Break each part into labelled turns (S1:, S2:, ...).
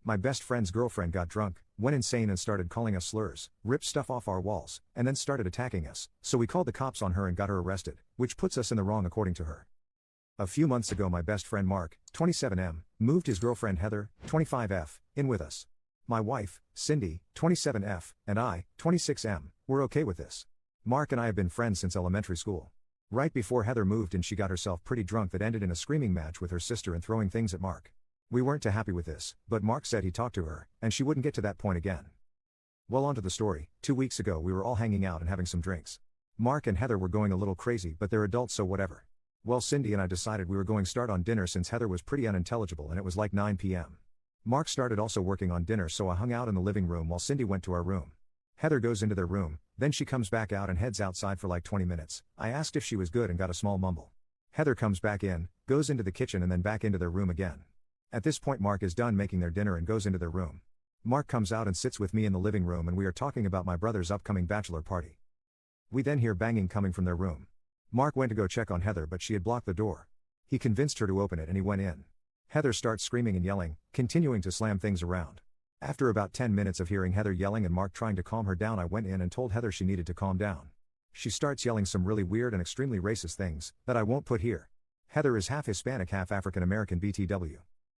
S1: My best friend's girlfriend got drunk, went insane and started calling us slurs, ripped stuff off our walls, and then started attacking us, so we called the cops on her and got her arrested, which puts us in the wrong according to her. A few months ago my best friend Mark, 27M, moved his girlfriend Heather, 25F, in with us. My wife, Cindy, 27F, and I, 26M, were okay with this. Mark and I have been friends since elementary school. Right before Heather moved in she got herself pretty drunk that ended in a screaming match with her sister and throwing things at Mark. We weren't too happy with this, but Mark said he talked to her, and she wouldn't get to that point again. Well, on to the story. 2 weeks ago we were all hanging out and having some drinks. Mark and Heather were going a little crazy but they're adults so whatever. Well, Cindy and I decided we were going to start on dinner since Heather was pretty unintelligible and it was like 9 p.m. Mark started also working on dinner so I hung out in the living room while Cindy went to our room. Heather goes into their room, then she comes back out and heads outside for like 20 minutes. I asked if she was good and got a small mumble. Heather comes back in, goes into the kitchen and then back into their room again. At this point Mark is done making their dinner and goes into their room. Mark comes out and sits with me in the living room and we are talking about my brother's upcoming bachelor party. We then hear banging coming from their room. Mark went to go check on Heather but she had blocked the door. He convinced her to open it and he went in. Heather starts screaming and yelling, continuing to slam things around. After about 10 minutes of hearing Heather yelling and Mark trying to calm her down I went in and told Heather she needed to calm down. She starts yelling some really weird and extremely racist things, that I won't put here. Heather is half Hispanic half African American BTW.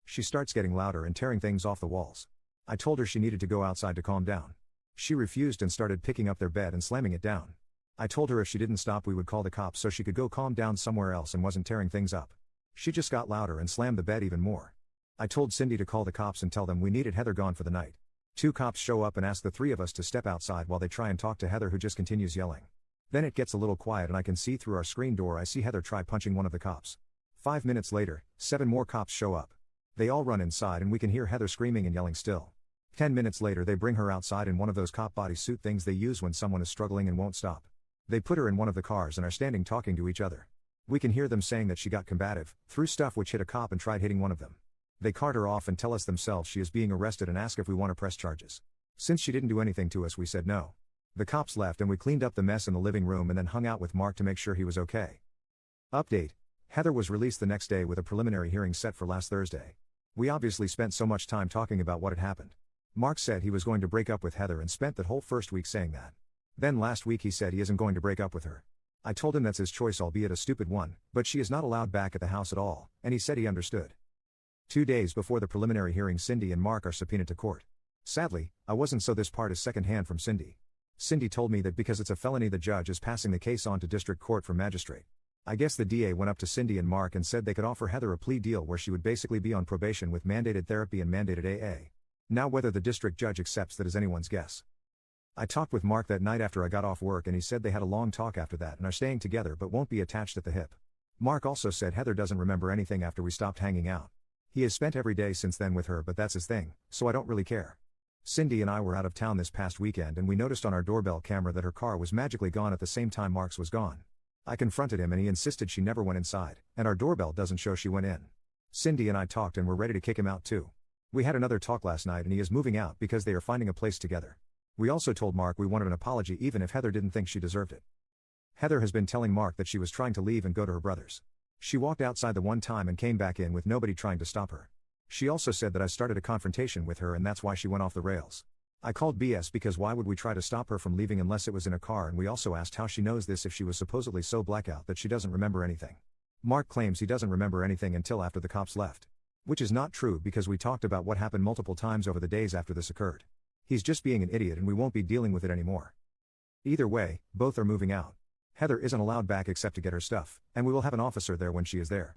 S1: She starts getting louder and tearing things off the walls. I told her she needed to go outside to calm down. She refused and started picking up their bed and slamming it down. I told her if she didn't stop we would call the cops so she could go calm down somewhere else and wasn't tearing things up. She just got louder and slammed the bed even more. I told Cindy to call the cops and tell them we needed Heather gone for the night. 2 cops show up and ask the 3 of us to step outside while they try and talk to Heather who just continues yelling. Then it gets a little quiet and I can see through our screen door I see Heather try punching one of the cops. 5 minutes later, 7 more cops show up. They all run inside and we can hear Heather screaming and yelling still. 10 minutes later they bring her outside in one of those cop bodysuit things they use when someone is struggling and won't stop. They put her in one of the cars and are standing talking to each other. We can hear them saying that she got combative, threw stuff which hit a cop and tried hitting one of them. They cart her off and tell us themselves she is being arrested and ask if we want to press charges. Since she didn't do anything to us we said no. The cops left and we cleaned up the mess in the living room and then hung out with Mark to make sure he was okay. Update. Heather was released the next day with a preliminary hearing set for last Thursday. We obviously spent so much time talking about what had happened. Mark said he was going to break up with Heather and spent that whole first week saying that. Then last week he said he isn't going to break up with her. I told him that's his choice albeit a stupid one, but she is not allowed back at the house at all, and he said he understood. 2 days before the preliminary hearing Cindy and Mark are subpoenaed to court. Sadly, I wasn't so this part is secondhand from Cindy. Cindy told me that because it's a felony the judge is passing the case on to district court for magistrate. I guess the DA went up to Cindy and Mark and said they could offer Heather a plea deal where she would basically be on probation with mandated therapy and mandated AA. Now whether the district judge accepts that is anyone's guess. I talked with Mark that night after I got off work and he said they had a long talk after that and are staying together but won't be attached at the hip. Mark also said Heather doesn't remember anything after we stopped hanging out. He has spent every day since then with her but that's his thing, so I don't really care. Cindy and I were out of town this past weekend and we noticed on our doorbell camera that her car was magically gone at the same time Mark's was gone. I confronted him and he insisted she never went inside, and our doorbell doesn't show she went in. Cindy and I talked and were ready to kick him out too. We had another talk last night and he is moving out because they are finding a place together. We also told Mark we wanted an apology even if Heather didn't think she deserved it. Heather has been telling Mark that she was trying to leave and go to her brother's. She walked outside the one time and came back in with nobody trying to stop her. She also said that I started a confrontation with her and that's why she went off the rails. I called BS because why would we try to stop her from leaving unless it was in a car, and we also asked how she knows this if she was supposedly so blackout that she doesn't remember anything. Mark claims he doesn't remember anything until after the cops left. Which is not true because we talked about what happened multiple times over the days after this occurred. He's just being an idiot and we won't be dealing with it anymore. Either way, both are moving out. Heather isn't allowed back except to get her stuff, and we will have an officer there when she is there.